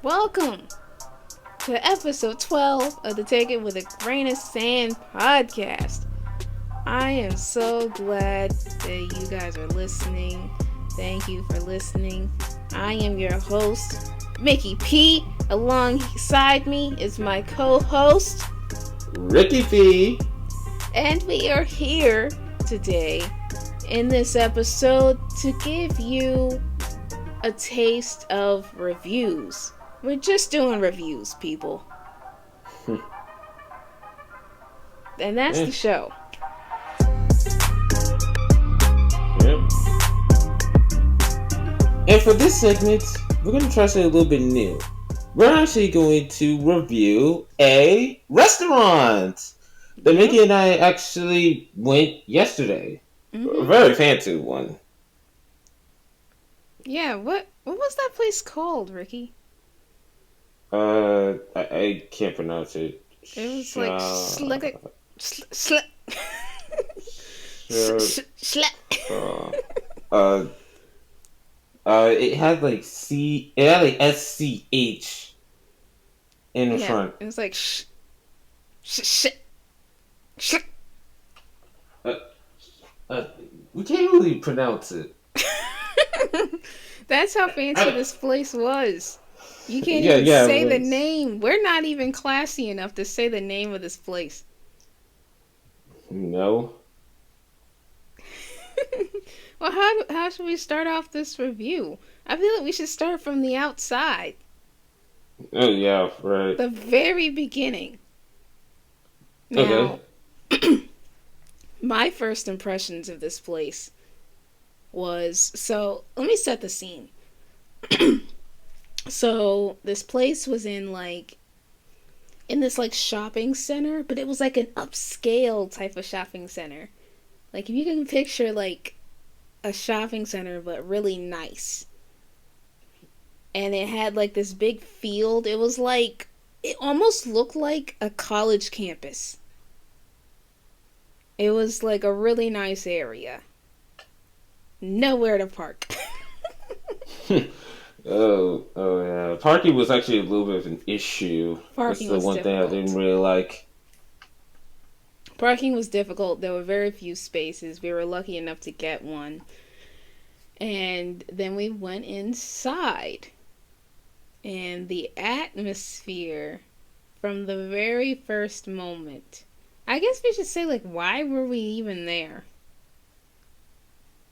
Welcome to episode 12 of the Take It With a Grain of Sand podcast. I am so glad that you guys are listening. Thank you for listening. I am your host, Mickey P. Alongside me is my co-host, Ricky P. And we are here today in this episode to give you a taste of reviews. We're just doing reviews, people. And that's the show. Yep. And for this segment, we're going to try something a little bit new. We're actually going to review a restaurant that Mickey and I actually went yesterday. A very fancy one. Yeah, what was that place called, Ricky? I can't pronounce it. It was like it had like SCH in the front. It was like we can't really pronounce it. That's how fancy this place was. You can't even say the name. We're not even classy enough to say the name of this place. No. Well, how should we start off this review? I feel like we should start from the outside. Oh, yeah, right. The very beginning. Now, okay. My first impressions of this place was... So, let me set the scene. So, this place was in this shopping center, but it was like an upscale type of shopping center. Like, if you can picture like a shopping center, but really nice. And it had like this big field. It was like, it almost looked like a college campus. It was like a really nice area. Nowhere to park. Oh yeah. Parking was actually a little bit of an issue. Parking That's the one difficult. thing I didn't really like. Parking was difficult. There were very few spaces. We were lucky enough to get one. And then we went inside. And the atmosphere from the very first moment. I guess we should say, why were we even there?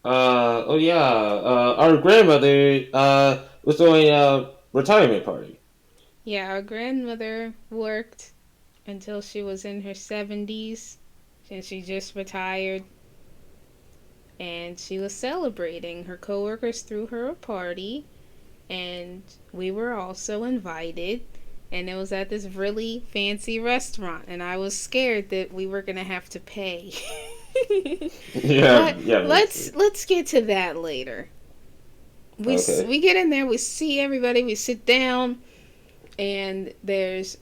Our grandmother was doing a retirement party. Yeah, our grandmother worked until she was in her 70s, and she just retired. And she was celebrating. Her coworkers threw her a party, and we were also invited. And it was at this really fancy restaurant, and I was scared that we were gonna have to pay. Let's get to that later. We get in there, we see everybody, we sit down, and there's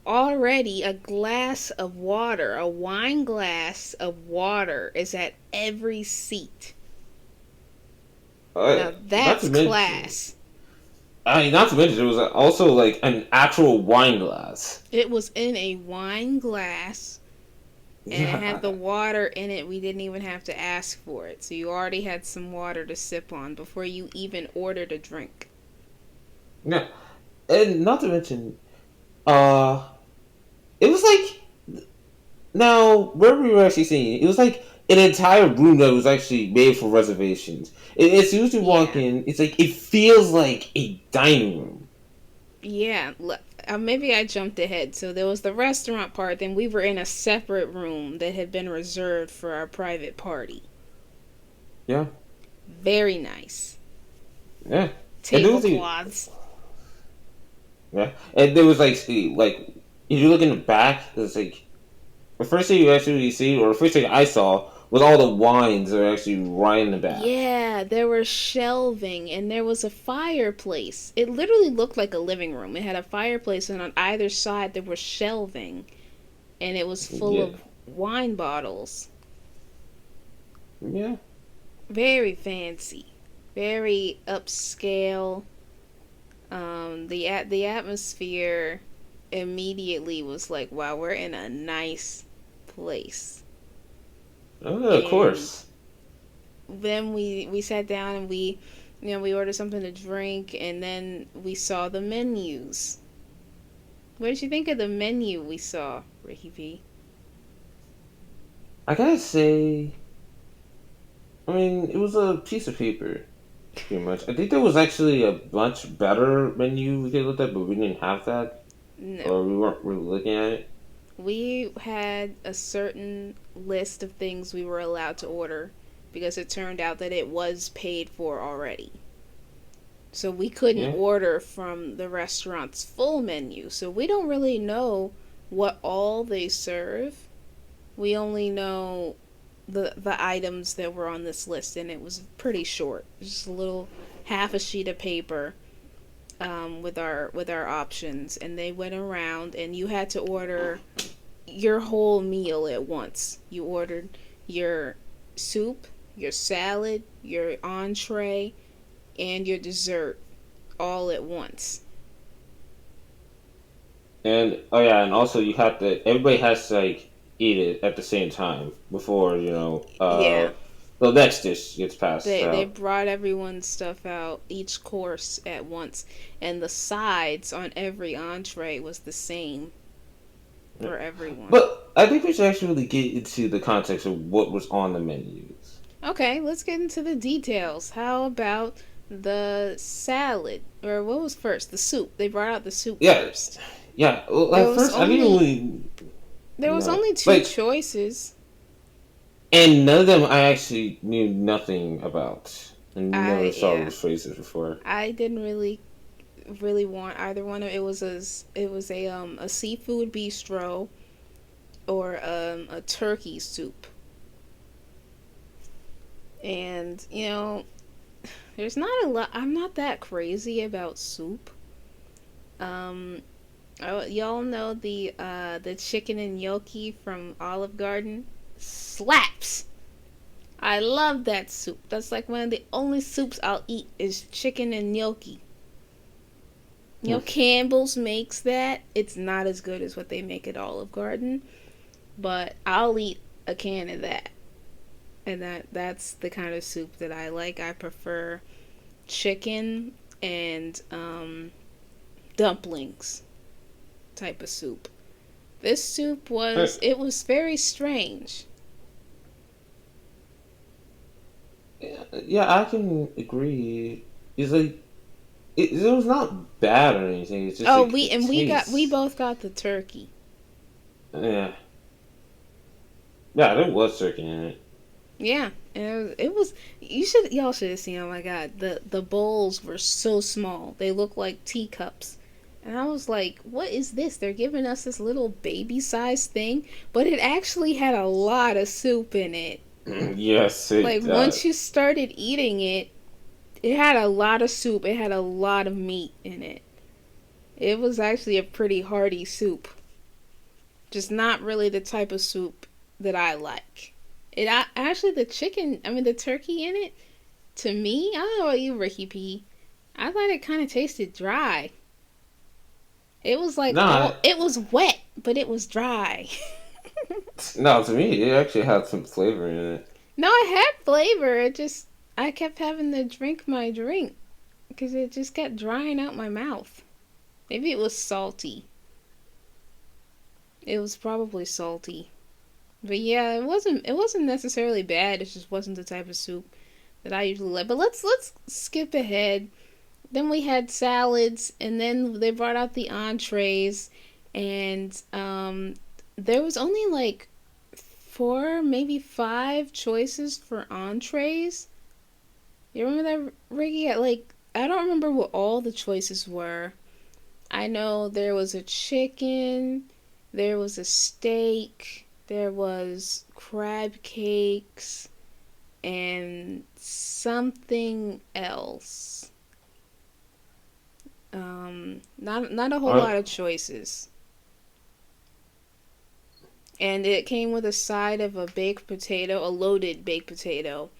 already a glass of water, a wine glass of water is at every seat. Now that's class. Not to mention, it was also like an actual wine glass. It was in a wine glass. And it had the water in it. We didn't even have to ask for it. So you already had some water to sip on before you even ordered a drink. Yeah. And not to mention, it was like, now, where we were actually seeing it was like an entire room that was actually made for reservations. As soon as you walk in, it's like, it feels like a dining room. Yeah, maybe I jumped ahead. So there was the restaurant part, then we were in a separate room that had been reserved for our private party. Yeah. Very nice. Yeah. Tablecloths. Yeah. And there was if you look in the back, it's like, the first thing you actually see, or the first thing I saw, was all the wines that are actually right in the back. Yeah, there was shelving, and there was a fireplace. It literally looked like a living room. It had a fireplace, and on either side there was shelving, and it was full of wine bottles. Yeah. Very fancy. Very upscale. The atmosphere immediately was like, wow, we're in a nice place. Oh, of And course. then we sat down and we ordered something to drink, and then we saw the menus. What did you think of the menu we saw, Ricky P? I gotta say, I mean, it was a piece of paper, pretty much. I think there was actually a much better menu we could look at, but we didn't have that, No. or we weren't really looking at it. We had a certain list of things we were allowed to order because it turned out that it was paid for already. So we couldn't Yeah. order from the restaurant's full menu. So we don't really know what all they serve. We only know the items that were on this list, and it was pretty short. Just a little half a sheet of paper with our options, and they went around, and you had to order your whole meal at once. You ordered your soup, your salad, your entree, and your dessert all at once. And oh yeah, and also you have to. Everybody has to like eat it at the same time before Yeah, the next dish gets passed they out. brought everyone's stuff out, each course at once, and the sides on every entree was the same for everyone. But I think we should actually get into the context of what was on the menus. Okay, let's get into the details. How about the salad? Or what was first? The soup. They brought out the soup Yeah, first. yeah. Well, There at was first I didn't only really there was know, only two like, choices. and none of them I actually knew nothing about, and never I saw yeah. those phrases before. I didn't really want either one of it. Was a seafood bistro or a turkey soup. And there's not a lot. I'm not that crazy about soup. Um, y'all know the chicken and gnocchi from Olive Garden slaps. I love that soup. That's like one of the only soups I'll eat is chicken and gnocchi. Campbell's makes that. It's not as good as what they make at Olive Garden, but I'll eat a can of that. And that's the kind of soup that I like. I prefer chicken and dumplings type of soup. This soup But was very strange. yeah, yeah, I can agree. It's like it was not bad or anything. It's just Oh, like the we taste. both got the turkey. Yeah, yeah, there was turkey in it. Yeah, and y'all should have seen. Oh my god, the bowls were so small. They look like teacups. And I was like, what is this? They're giving us this little baby sized thing, but it actually had a lot of soup in it. Yes, it Like once you does. started eating it, it had a lot of soup. It had a lot of meat in it. It was actually a pretty hearty soup. Just not really the type of soup that I like. Actually the chicken, I mean the turkey in it, to me, I don't know about you, Ricky P. I thought it kind of tasted dry. It was like Nah, it was wet, but it was dry. no, to me, it actually had some flavor in it. No, it had flavor. I kept having to drink my drink because it just kept drying out my mouth. Maybe it was salty. It was probably salty. But yeah, it wasn't necessarily bad. It just wasn't the type of soup that I usually like. But let's skip ahead. Then we had salads, and then they brought out the entrees, and there was only like four, maybe five choices for entrees. You remember that, Ricky? Like, I don't remember what all the choices were. I know there was a chicken, there was a steak, there was crab cakes, and something else. Not a whole I, lot of choices. And it came with a side of a baked potato, a loaded baked potato,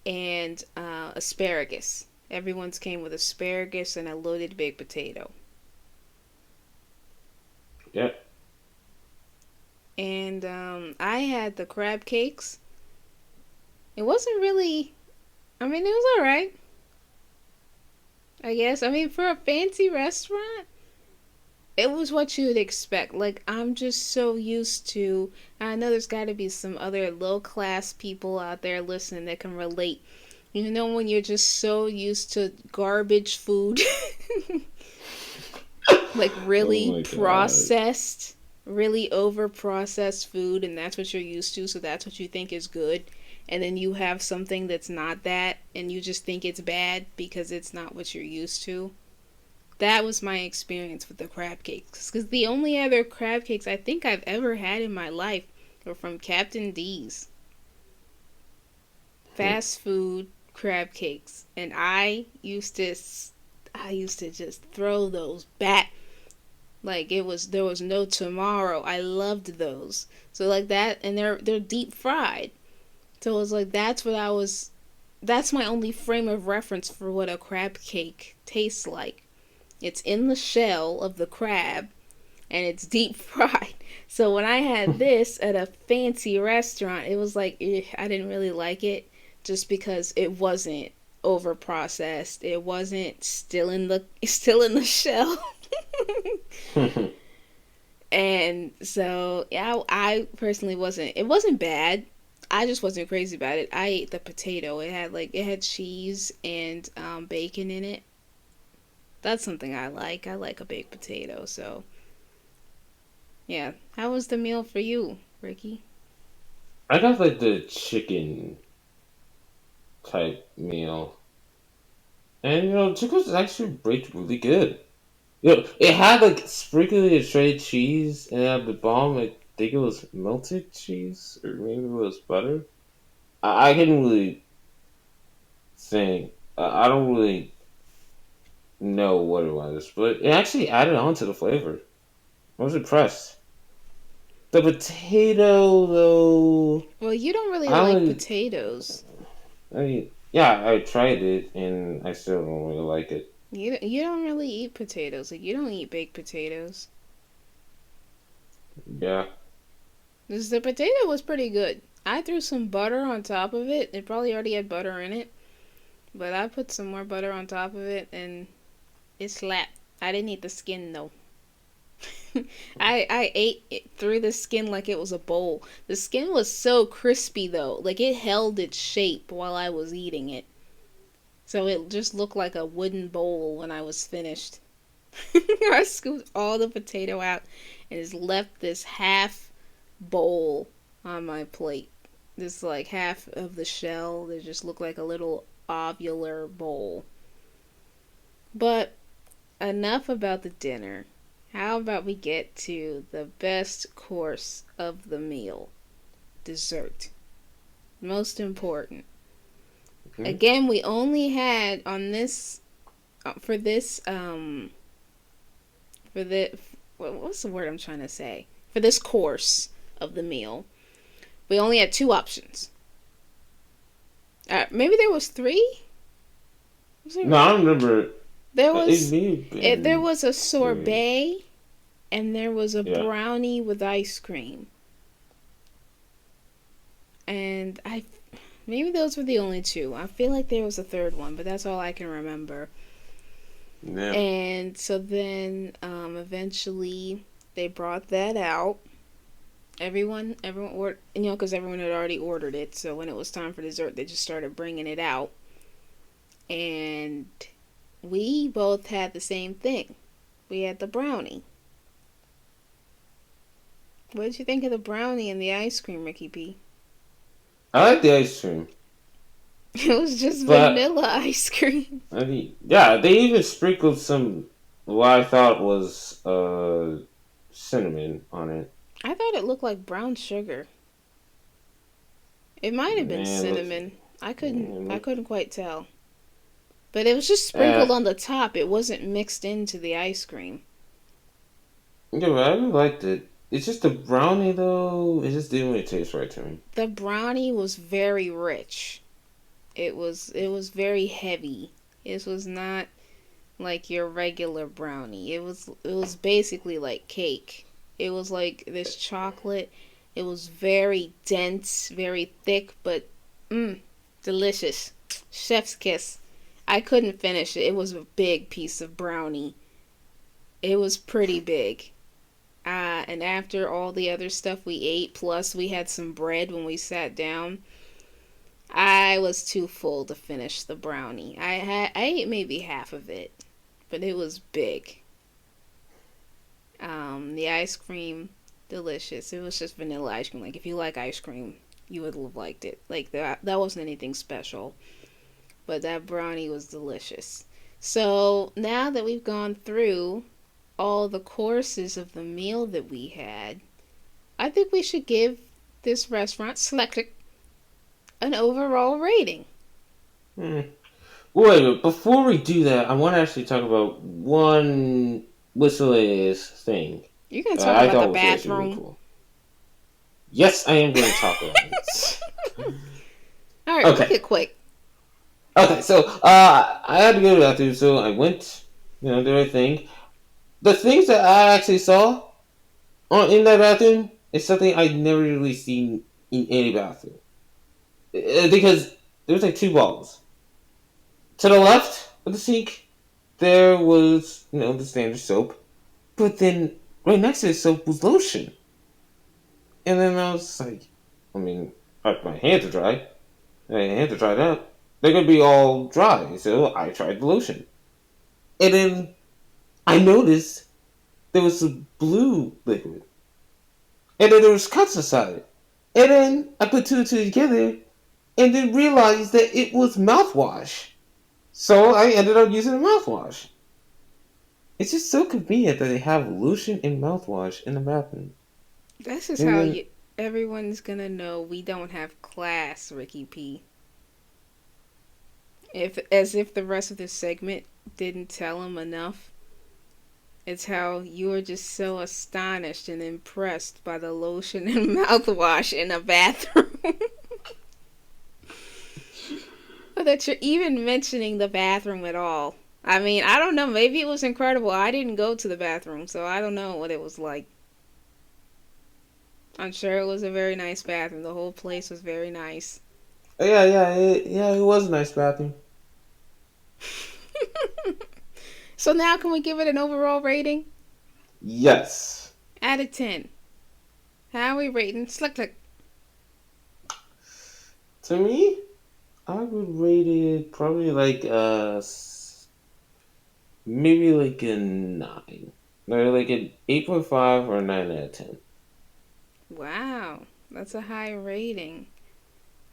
and asparagus. Everyone's came with asparagus and a loaded baked potato. Yeah. And I had the crab cakes. It wasn't really. I mean, it was all right. I guess. I mean, for a fancy restaurant, it was what you would expect. Like, I'm just so used to. I know there's got to be some other low class people out there listening that can relate. You know, when you're just so used to garbage food, like Oh really my god. processed, really over processed food, and that's what you're used to, so that's what you think is good. And then you have something that's not that, and you just think it's bad because it's not what you're used to. That was my experience with the crab cakes. Because the only other crab cakes I think I've ever had in my life were from Captain D's. Fast food crab cakes. And I used to just throw those back like there was no tomorrow. I loved those. So like that, and they're deep fried. So it was like that's my only frame of reference for what a crab cake tastes like. It's in the shell of the crab and it's deep fried. So when I had this at a fancy restaurant, it was like I didn't really like it just because it wasn't over processed. It wasn't still in the shell. And so yeah, I personally wasn't. It wasn't bad. I just wasn't crazy about it. I ate the potato. It had cheese and bacon in it. That's something I like. I like a baked potato. So yeah, how was the meal for you, Ricky? I got like the chicken type meal. And chicken was actually baked really good. It had like sprinkling of shredded cheese and at the bottom I think it was melted cheese or maybe it was butter. I couldn't really think. I don't really know what it was, but it actually added on to the flavor. I was impressed. The potato, though, Well, you don't really I like don't. potatoes. I mean, yeah, I tried it and I still don't really like it. You don't really eat potatoes. Like you don't eat baked potatoes. Yeah, This the potato was pretty good. I threw some butter on top of it. It probably already had butter in it, but I put some more butter on top of it and it slapped. I didn't eat the skin though. I ate it through the skin like it was a bowl. The skin was so crispy though, like it held its shape while I was eating it. So it just looked like a wooden bowl when I was finished. I scooped all the potato out and just left this half bowl on my plate. This like half of the shell that just looked like a little ovular bowl. But enough about the dinner. How about we get to the best course of the meal? Dessert. Most important. hmm Again, we only had on this for this for the what's the word I'm trying to say? For this course of the meal, we only had two options. Maybe there was three. Was No, there? I don't remember. There It was may have there been was a three. sorbet and there was a Yeah. brownie with ice cream. And I maybe those were the only two. I feel like there was a third one, but that's all I can remember. Yeah. And so then eventually they brought that out. Everyone ordered, because everyone had already ordered it. So when it was time for dessert, they just started bringing it out. And we both had the same thing. We had the brownie. What did you think of the brownie and the ice cream, Ricky P? I like the ice cream. It was just But vanilla ice cream. I mean, yeah, they even sprinkled some what I thought was cinnamon on it. I thought it looked like brown sugar. It might have been Man, look, cinnamon. man, I look. couldn't quite tell. But it was just Uh, sprinkled on the top. It wasn't mixed into the ice cream. yeah, but I really liked it. It's just the brownie though. It just didn't really taste right to me. The brownie was very rich. It was very heavy. It was not like your regular brownie. It was basically like cake. It was like this chocolate. It was very dense, very thick, but delicious. Chef's kiss. I couldn't finish it. It was a big piece of brownie. It was pretty big. And after all the other stuff we ate, plus we had some bread when we sat down, I was too full to finish the brownie. I ate maybe half of it, but it was big. The ice cream, delicious. It was just vanilla ice cream. Like if you like ice cream, you would have liked it. Like that wasn't anything special, but that brownie was delicious. So now that we've gone through all the courses of the meal that we had, I think we should give this restaurant Selectric an overall rating. Hmm. Wait, but before we do that, I want to actually talk about one miscellaneous thing You can that talk I about the thought was actually really bathroom. cool. Yes, I am going to talk about it. All right, make Okay. it quick. Okay, so I had to go to the bathroom, so I went, did my thing. The things that I actually saw in that bathroom is something I'd never really seen in any bathroom. Because there was like two balls. To the left of the sink, there was, the standard soap. But then right next to the soap was lotion. And then I was like, my hands are dry. My hands are dried up. They're going to be all dry. So I tried the lotion. And then I noticed there was some blue liquid. And then there was cuts inside it. And then I put two and two together and then realized that it was mouthwash. So I ended up using a mouthwash. It's just so convenient that they have lotion and mouthwash in the bathroom. This is And how then, everyone's gonna know we don't have class, Ricky P. As if the rest of this segment didn't tell him enough. It's how you were just so astonished and impressed by the lotion and mouthwash in a bathroom. That you're even mentioning the bathroom at all. I mean, I don't know. Maybe it was incredible. I didn't go to the bathroom, so I don't know what it was like. I'm sure it was a very nice bathroom. The whole place was very nice. it was a nice bathroom. So now can we give it an overall rating? Yes. Out of 10. How are we rating? Slick. To me, I would rate it probably like maybe like a 9. No, like an 8.5 or a 9 out of 10. Wow. That's a high rating.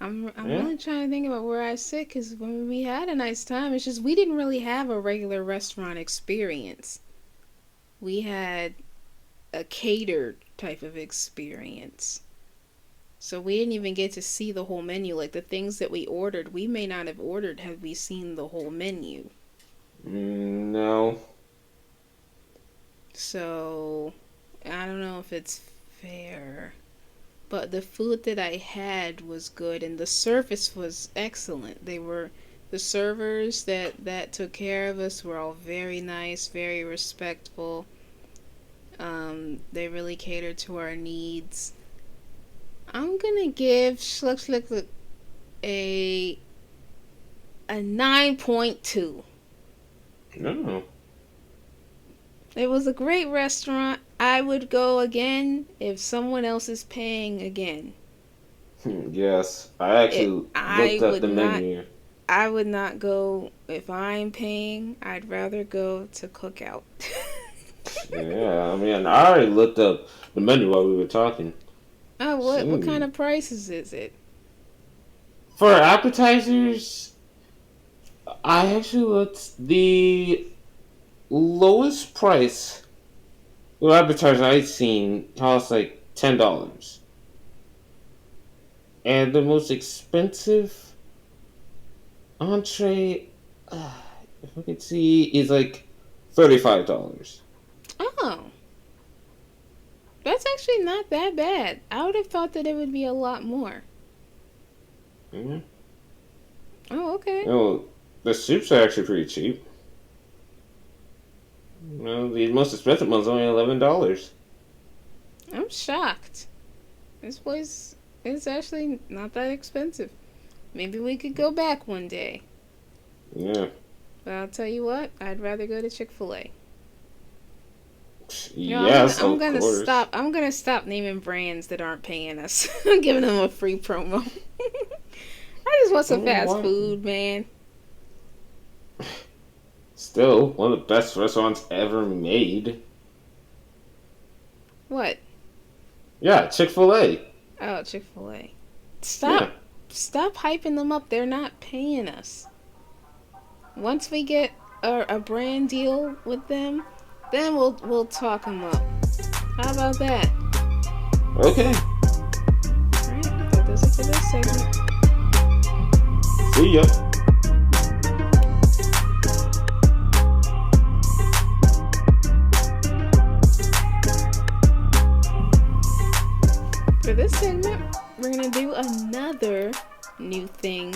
I'm Yeah? really trying to think about where I sit because when we had a nice time, it's just we didn't really have a regular restaurant experience. We had a catered type of experience. So we didn't even get to see the whole menu. Like the things that we ordered, we may not have ordered had we seen the whole menu. No. So I don't know if it's fair. But the food that I had was good and the service was excellent. The servers that took care of us were all very nice, very respectful. They really catered to our needs. I'm gonna give Schluck a 9.2. No. It was a great restaurant. I would go again if someone else is paying again. Yes. I actually I looked up would the not. menu. I would not go if I'm paying. I'd rather go to Cookout. Yeah, I already looked up the menu while we were talking. Oh, what kind Shoot. of prices is it? For appetizers, I actually looked the lowest price for appetizer I'd seen cost like $10. And the most expensive entree, if I could see, is like $35. Oh, that's actually not that bad. I would have thought that it would be a lot more. Mm-hmm. Oh, okay. Oh, The soups are actually pretty cheap. Well, the most expensive one's only $11. I'm shocked. This place is actually not that expensive. Maybe we could go back one day. Yeah. But I'll tell you what, I'd rather go to Chick-fil-A. You know, Yes, I'm of gonna course. stop. I'm gonna stop naming brands that aren't paying us. I'm giving them a free promo. I just want some Oh, fast what? food, man. Still, one of the best restaurants ever made. What? Yeah, Chick-fil-A. Oh, Chick-fil-A. Yeah. Stop hyping them up. They're not paying us. Once we get a brand deal with them, then we'll talk them up. How about that? Okay. Alright, that does it for this segment. See ya. For this segment, we're gonna do another new thing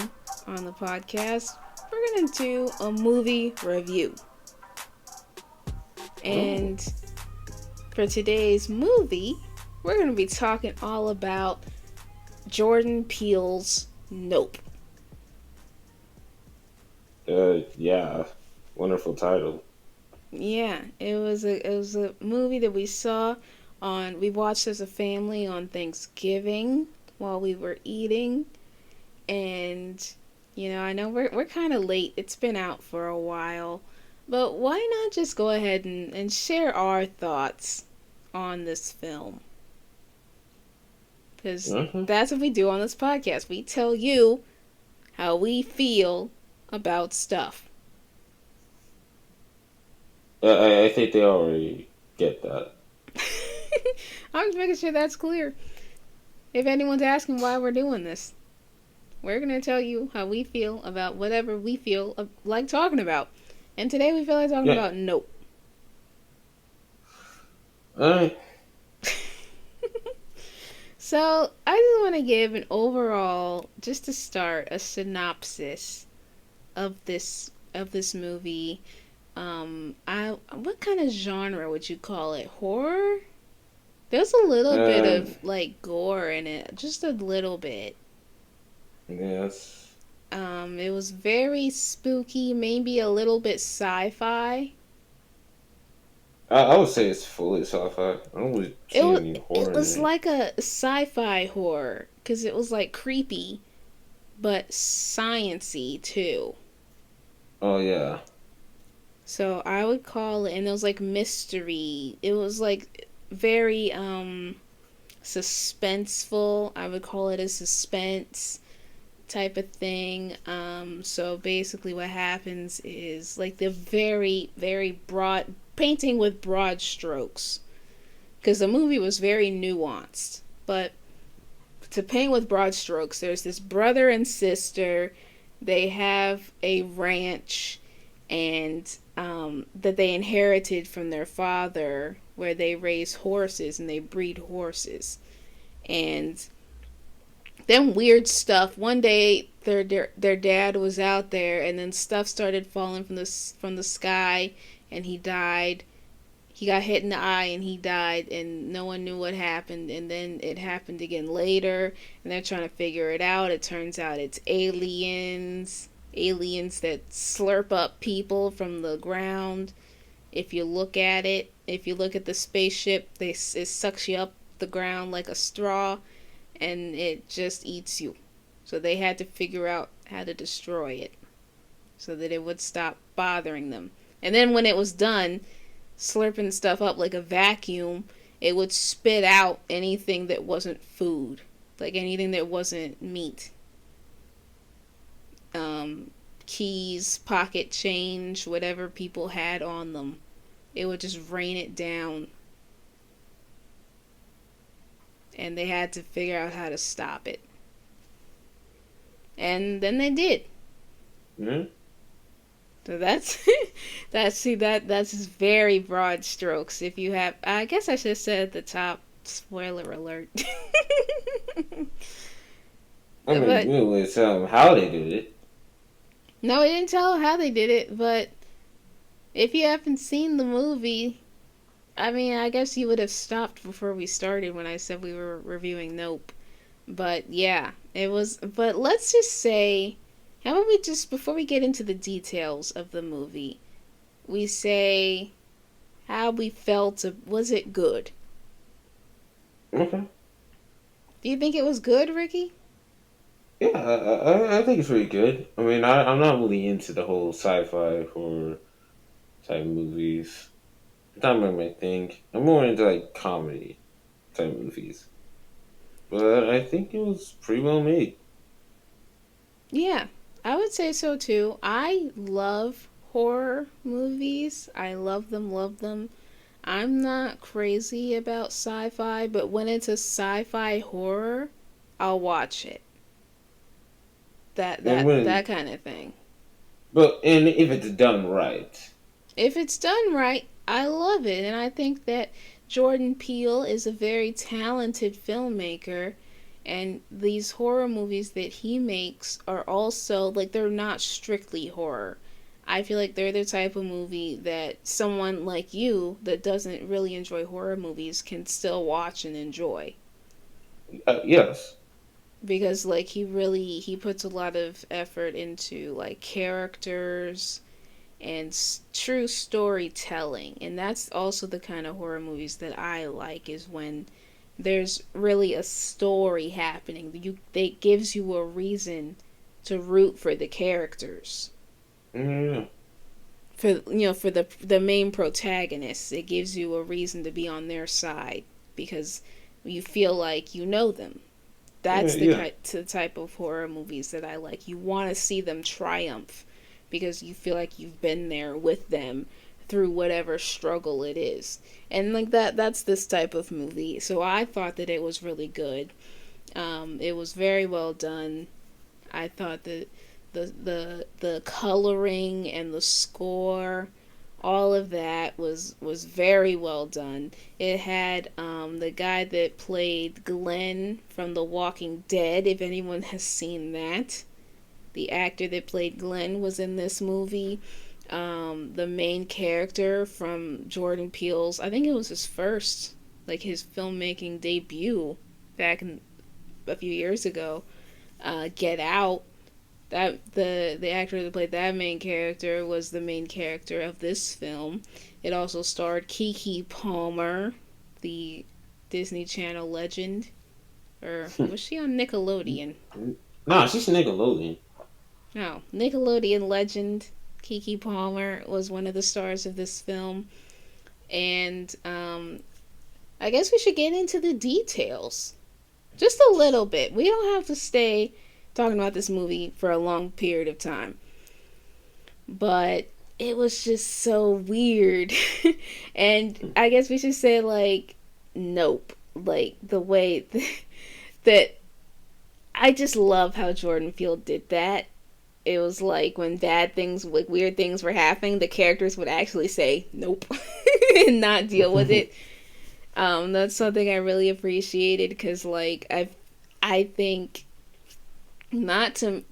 on the podcast. We're gonna do a movie review. Oh. And for today's movie, we're gonna be talking all about Jordan Peele's Nope. Yeah. Wonderful title. Yeah, it was a movie that we watched as a family on Thanksgiving while we were eating, and I know we're kind of late. It's been out for a while, but why not just go ahead and share our thoughts on this film? Because Uh-huh. that's what we do on this podcast. We tell you how we feel about stuff. I think they already get that. I'm just making sure that's clear. If anyone's asking why we're doing this, we're going to tell you how we feel about whatever we feel like talking about. And today we feel like talking Yeah. about Nope. Alright. So, I just want to give an overall, just to start, a synopsis of this movie. What kind of genre would you call it? Horror? There's a little bit Um, of like gore in it, just a little bit. yes. It was very spooky, maybe a little bit sci-fi. I would say it's fully sci-fi. I don't really It see was any it horror in was it. like a sci-fi horror because it was like creepy, but sciency too. Oh, yeah. So I would call it, and it was like mystery. It was like very suspenseful. I would call it a suspense type of thing. So basically, what happens is like the very, very broad painting with broad strokes, because the movie was very nuanced. But to paint with broad strokes, there's this brother and sister. They have a ranch, and that they inherited from their father, where they raise horses and they breed horses. And then weird stuff. One day, their dad was out there, and then stuff started falling from the sky, and he died. He got hit in the eye, and he died, and no one knew what happened. And then it happened again later, and they're trying to figure it out. It turns out it's aliens that slurp up people from the ground. If you look at it, if you look at the spaceship, it sucks you up the ground like a straw, and it just eats you. So they had to figure out how to destroy it so that it would stop bothering them. And then when it was done, slurping stuff up like a vacuum, it would spit out anything that wasn't food, like anything that wasn't meat. Keys, pocket change, whatever people had on them. It would just rain it down. And they had to figure out how to stop it. And then they did. Hmm? So that's that's just very broad strokes. If you have, I guess I should have said at the top, spoiler alert. I mean, But it's how they did it. No, it didn't tell how they did it, but if you haven't seen the movie, I mean, I guess you would have stopped before we started when I said we were reviewing Nope. But yeah, it was. But let's just say, how about we just, before we get into the details of the movie, we say how we felt. Was it good? Okay. Do you think it was good, Ricky? Yeah, I think it's pretty good. I mean, I'm not really into the whole sci-fi horror type movies. It's not really my thing. I'm more into like comedy type movies. But I think it was pretty well made. Yeah, I would say so too. I love horror movies. I love them, love them. I'm not crazy about sci-fi, but when it's a sci-fi horror, I'll watch it. That And that that when, kind of thing. and if it's done right. If it's done right, I love it, and I think that Jordan Peele is a very talented filmmaker, and these horror movies that he makes are also like they're not strictly horror. I feel like they're the type of movie that someone like you that doesn't really enjoy horror movies can still watch and enjoy, Yes. because like he puts a lot of effort into like characters and true storytelling, and that's also the kind of horror movies that I like, is when there's really a story happening. That gives you a reason to root for the characters, Yeah. for the main protagonists. It gives you a reason to be on their side because you feel like you know them. Yeah. That's Yeah. the type of horror movies that I like. You want to see them triumph because you feel like you've been there with them through whatever struggle it is. And like that's this type of movie. So I thought that it was really good. It was very well done. I thought that the coloring and the score, all of that was very well done. It had the guy that played Glenn from The Walking Dead, if anyone has seen that. The actor that played Glenn was in this movie. The main character from Jordan Peele's, I think it was his first, like his filmmaking debut back in, a few years ago. Get Out. That the actor that played that main character was the main character of this film. It also starred Keke Palmer, the Disney Channel legend, or was she on Nickelodeon? Nah, she's Nickelodeon. No, Nickelodeon legend Keke Palmer was one of the stars of this film, and I guess we should get into the details just a little bit. We don't have to stay talking about this movie for a long period of time, but it was just so weird. And I guess we should say like nope, like the way that I just love how Jordan Peele did that. It was like when bad things, like weird things were happening, the characters would actually say nope and not deal with it. That's something I really appreciated because like I think, not to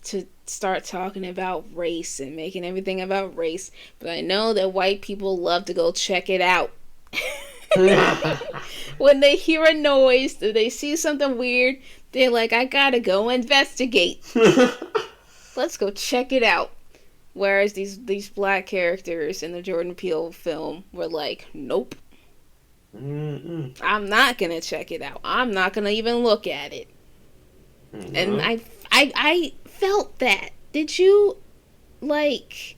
start talking about race and making everything about race, but I know that white people love to go check it out. When they hear a noise or they see something weird, they're like, I gotta go investigate. Let's go check it out. Whereas these black characters in the Jordan Peele film were like, nope, Mm-mm. I'm not gonna check it out. I'm not gonna even look at it. And No. I felt that. Did you like?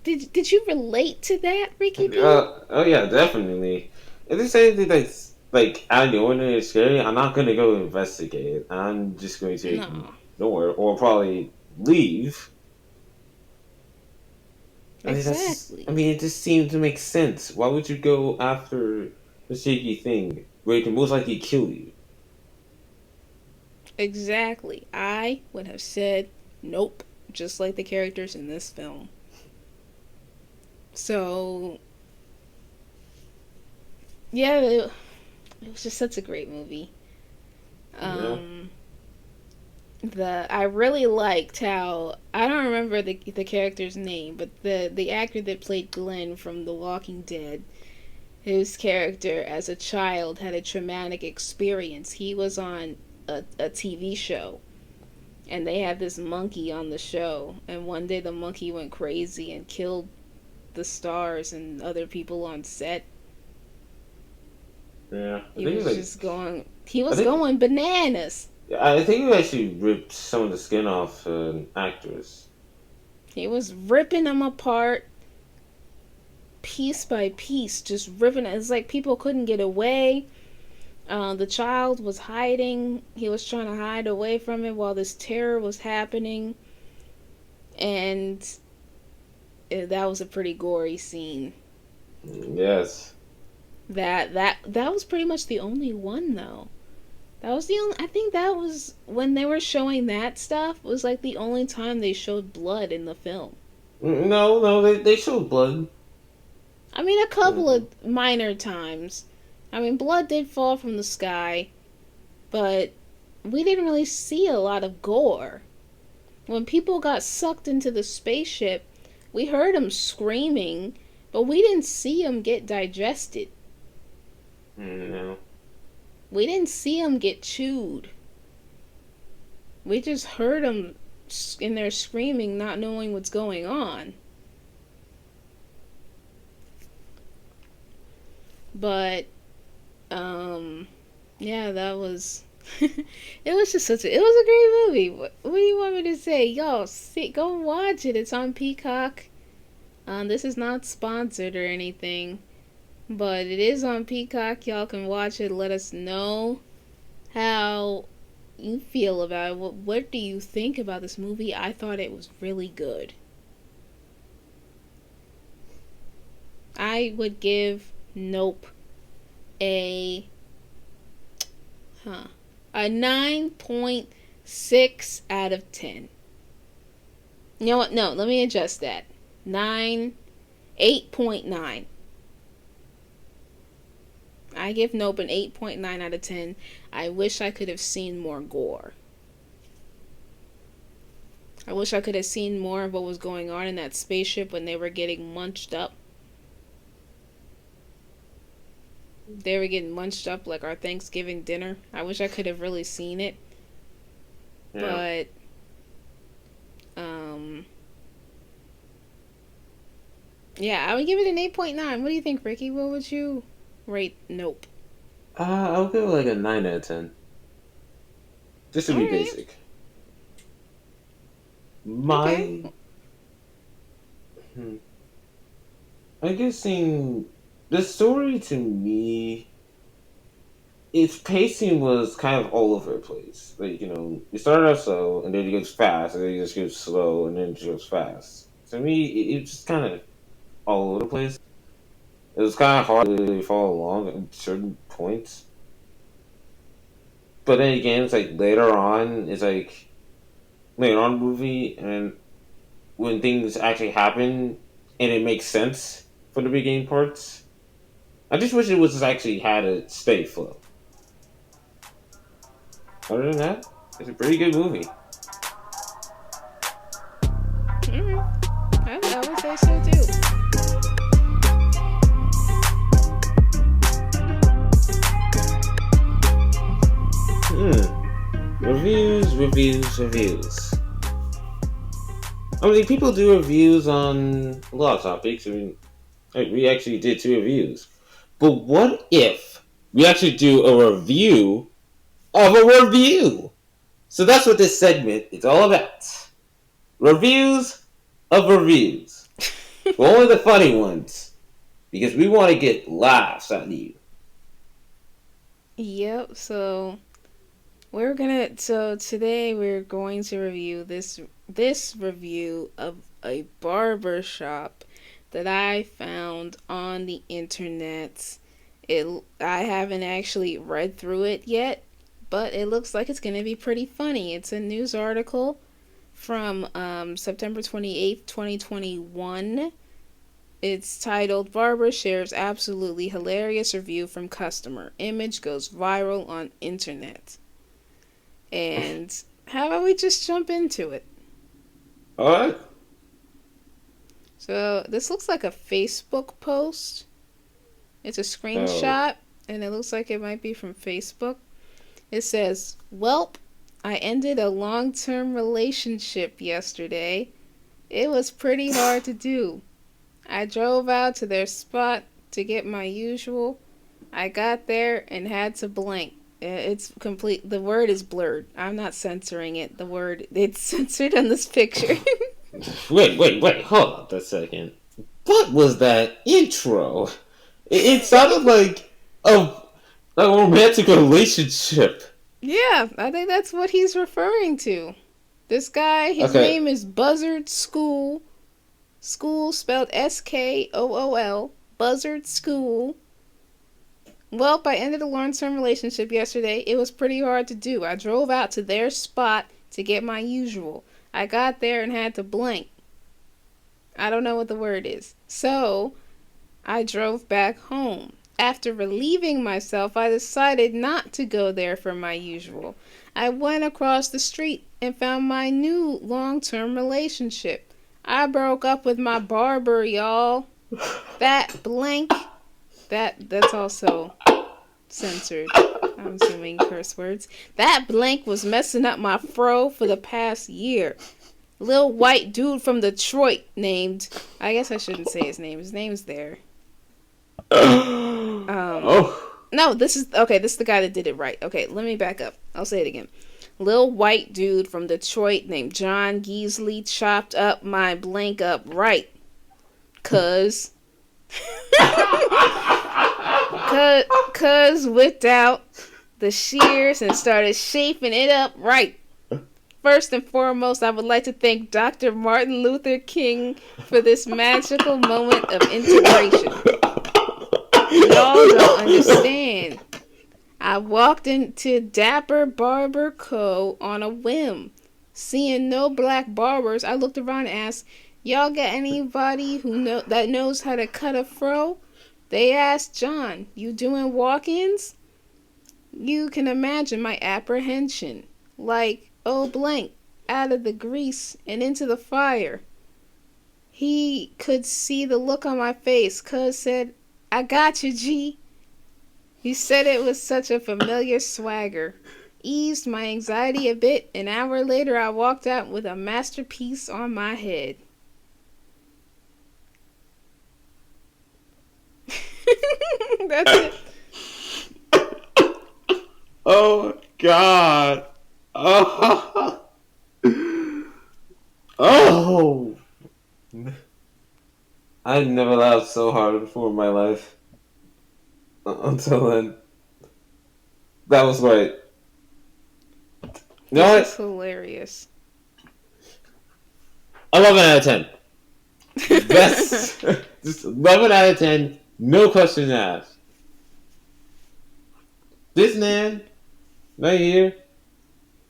Did you relate to that, Ricky B? Oh yeah, definitely. If there's anything that's like out of the ordinary scary, I'm not gonna go investigate. I'm just going to No, ignore or probably leave. I mean, exactly, I mean, it just seemed to make sense. Why would you go after a shaky thing where it can most likely kill you? exactly. I would have said nope, just like the characters in this film. So yeah, it was just such a great movie. Yeah. Um, The I really liked how I don't remember the character's name, but the actor that played Glenn from The Walking Dead, his character as a child had a traumatic experience. He was on a TV show, and they had this monkey on the show, and one day the monkey went crazy and killed the stars and other people on set. Yeah, I He think was like just going he I was think going bananas. I think you actually ripped some of the skin off an actress. He was ripping them apart piece by piece, just ripping it. It's like people couldn't get away. The child was hiding. He was trying to hide away from it while this terror was happening. And that was a pretty gory scene. Yes. That was pretty much the only one though. That was the only. I think that was when they were showing that stuff. Was like the only time they showed blood in the film. No, no, they showed blood. I mean, a couple Mm-hmm. of minor times. I mean, blood did fall from the sky, but we didn't really see a lot of gore. When people got sucked into the spaceship, we heard them screaming, but we didn't see them get digested. No. We didn't see them get chewed. We just heard them in there screaming, not knowing what's going on. But, yeah, that was. It was just such a. It was a great movie. What do you want me to say? Y'all, see, go watch it. It's on Peacock. This is not sponsored or anything, but it is on Peacock. Y'all can watch it. Let us know how you feel about it. What do you think about this movie? I thought it was really good. I would give Nope a a 9.6 out of 10. You know what? No, let me adjust that. 8.9. I give Nope an 8.9 out of 10. I wish I could have seen more gore. I wish I could have seen more of what was going on in that spaceship when they were getting munched up. They were getting munched up like our Thanksgiving dinner. I wish I could have really seen it. Yeah. But, um, yeah, I would give it an 8.9. What do you think, Ricky? What would you rate Nope? I'll give it like a 9 out of 10. Just to be Alright, basic. okay. My. Hmm, I guess seeing the story to me, its pacing was kind of all over the place. Like, it started out slow, and then it goes fast, and then it just goes slow, and then it goes fast. To me, it's just kind of all over the place. It was kind of hard to really follow along at certain points. But then again, it's like later on in the movie, and when things actually happen, and it makes sense for the beginning parts. I just wish it was actually had a steady flow. Other than that, it's a pretty good movie. Alright. I would say so too. Reviews, reviews, reviews. I mean, people do reviews on a lot of topics. I mean, we actually did 2 reviews. But what if we actually do a review of a review? So that's what this segment is all about. Reviews of reviews. But only the funny ones. Because we want to get laughs out of you. Yep, so today we're going to review this review of a barber shop that I found on the internet. I haven't actually read through it yet, but it looks like it's going to be pretty funny. It's a news article from September 28th, 2021. It's titled Barber Shares Absolutely Hilarious Review from Customer. Image goes viral on internet. And how about we just jump into it? Alright. So this looks like a Facebook post. It's a Oh. screenshot, and it looks like it might be from Facebook. It says, "Welp, I ended a long-term relationship yesterday. It was pretty hard to do. I drove out to their spot to get my usual. I got there and had to blank. It's complete. The word is blurred. I'm not censoring it. The word, it's censored on this picture." Wait. Hold on a second. What was that intro? It sounded like a romantic relationship. Yeah, I think that's what he's referring to. This guy, his Okay. name is Buzzard School. School spelled Skool. Buzzard School. Well, I ended a long-term relationship yesterday. It was pretty hard to do. I drove out to their spot to get my usual. I got there and had to blank. I don't know what the word is. So, I drove back home. After relieving myself, I decided not to go there for my usual. I went across the street and found my new long-term relationship. I broke up with my barber, y'all. That blank, that's also censored. I'm assuming curse words. That blank was messing up my fro for the past year. Little white dude from Detroit named, I guess I shouldn't say his name. His name's there. Oh. No, this is the guy that did it right. Okay, let me back up. I'll say it again. Lil white dude from Detroit named John Geesley chopped up my blank up right. Cuz whipped out the shears and started shaping it up right. First and foremost, I would like to thank Dr. Martin Luther King for this magical moment of integration. Y'all don't understand. I walked into Dapper Barber Co. on a whim. Seeing no black barbers, I looked around and asked, "Y'all got anybody that knows how to cut a fro?" They asked John, "You doing walk-ins?" You can imagine my apprehension. Like, oh blank, out of the grease and into the fire. He could see the look on my face. Cuz said, "I got you, G." He said it with such a familiar swagger. Eased my anxiety a bit. An hour later, I walked out with a masterpiece on my head. That's it. Oh God. Oh. Oh. I've never laughed so hard before in my life. Until then. That was great. You know This is what? hilarious. 11 out of 10. Best. Just 11 out of 10. No question asked. This man right here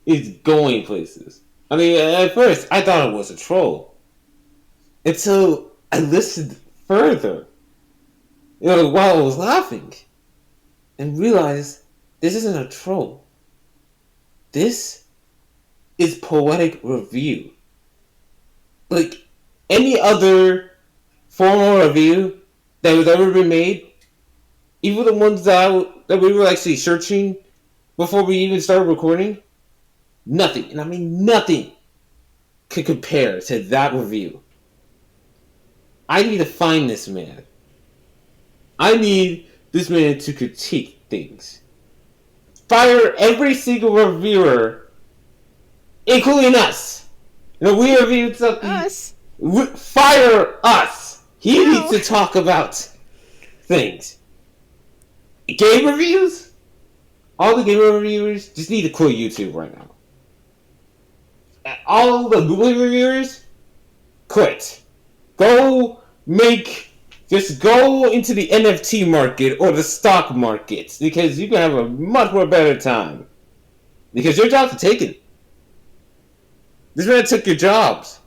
is going places. I mean, at first, I thought it was a troll. Until I listened further. You know, while I was laughing. And realized this isn't a troll. This is poetic review. Like, any other formal review that has ever been made, even the ones that we were actually searching before we even started recording, nothing, and I mean nothing, could compare to that review. I need to find this man. I need this man to critique things. Fire every single reviewer, including us. You know, we reviewed something. Us? Fire us. He No. needs to talk about things. Game reviews? All the game reviewers just need to quit YouTube right now. All the movie reviewers, quit. Just go into the NFT market or the stock market because you can have a much more better time. Because your jobs are taken. This man took your jobs.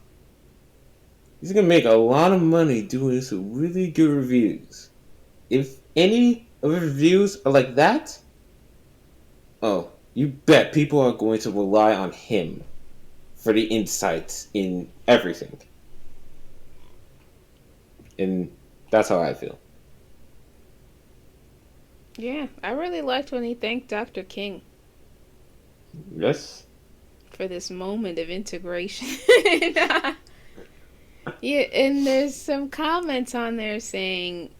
He's gonna make a lot of money doing some really good reviews. If any of his reviews are like that, oh, you bet people are going to rely on him for the insights in everything. And that's how I feel. Yeah, I really liked when he thanked Dr. King Yes. for this moment of integration. Yeah, and there's some comments on there saying,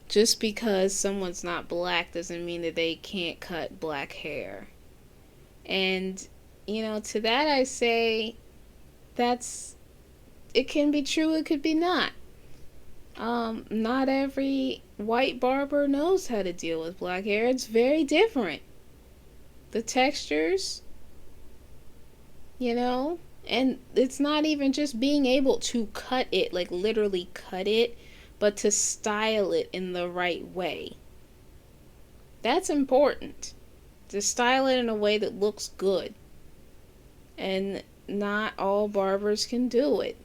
just because someone's not black doesn't mean that they can't cut black hair. And, to that I say, it can be true, it could be not. Not every white barber knows how to deal with black hair. It's very different. The textures, and it's not even just being able to cut it, like literally cut it, but to style it in the right way. That's important. To style it in a way that looks good. And not all barbers can do it.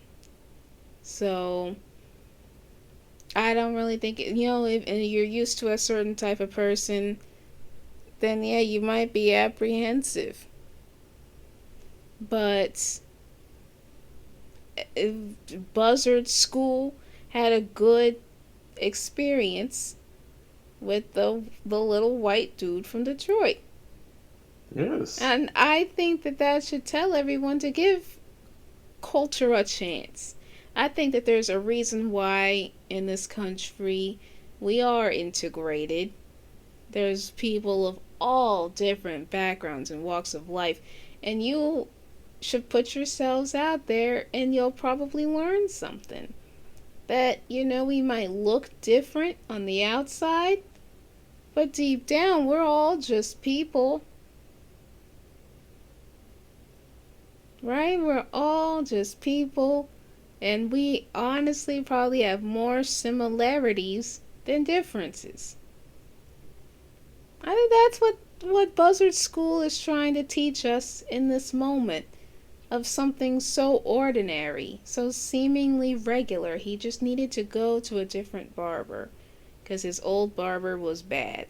So I don't really think, if you're used to a certain type of person, then yeah, you might be apprehensive. But Buzzard School had a good experience with the little white dude from Detroit. Yes. And I think that should tell everyone to give culture a chance. I think that there's a reason why in this country we are integrated. There's people of all different backgrounds and walks of life, and you should put yourselves out there and you'll probably learn something. That, we might look different on the outside, but deep down we're all just people. Right? We're all just people, and we honestly probably have more similarities than differences. I think that's what Buzzard School is trying to teach us in this moment of something so ordinary, so seemingly regular. He just needed to go to a different barber because his old barber was bad.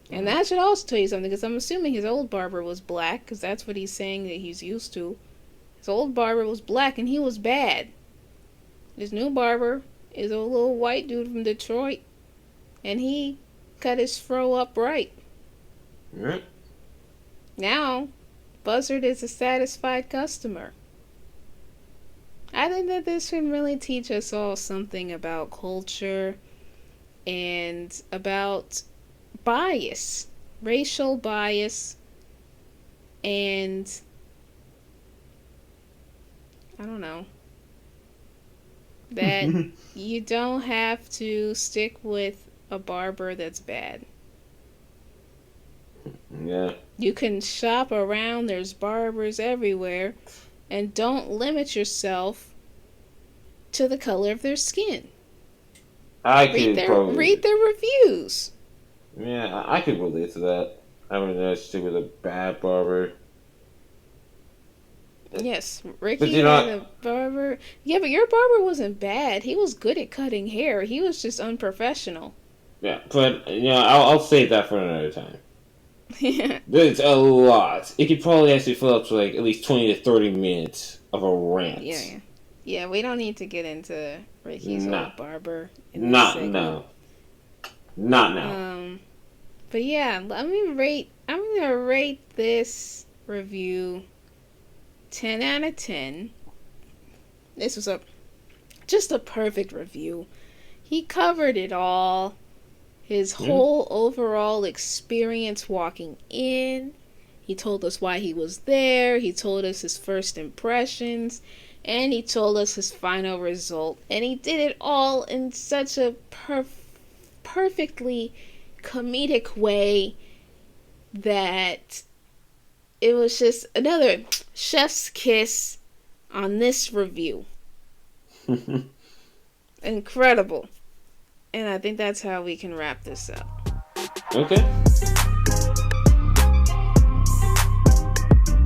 And that should also tell you something, because I'm assuming his old barber was black, because that's what he's saying that he's used to. His old barber was black, and he was bad. His new barber is a little white dude from Detroit, and he cut his fro up right. Right. Now, Buzzard is a satisfied customer. I think that this can really teach us all something about culture and about bias, racial bias, and I don't know, that you don't have to stick with a barber that's bad. Yeah. You can shop around, there's barbers everywhere, and don't limit yourself to the color of their skin. Read their reviews. Yeah, I could relate to that. I would stick with a bad barber. Yes, Ricky had a barber. Yeah, but your barber wasn't bad. He was good at cutting hair. He was just unprofessional. Yeah, but I'll save that for another time. Yeah, it's a lot. It could probably actually fill up to like at least 20 to 30 minutes of a rant. Yeah. We don't need to get into Ricky's old barber. Not now. But yeah, I'm gonna rate this review 10 out of 10. This was just a perfect review. He covered it all. His whole overall experience walking in. He told us why he was there. He told us his first impressions. And he told us his final result. And he did it all in such a perfectly comedic way that it was just another chef's kiss on this review. Incredible. And I think that's how we can wrap this up. Okay.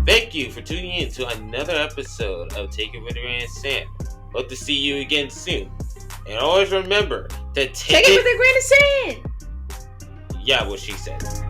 Thank you for tuning in to another episode of Take It With a Grain of Sand. Hope to see you again soon. And always remember to take it with a grain of sand. Yeah, what she said.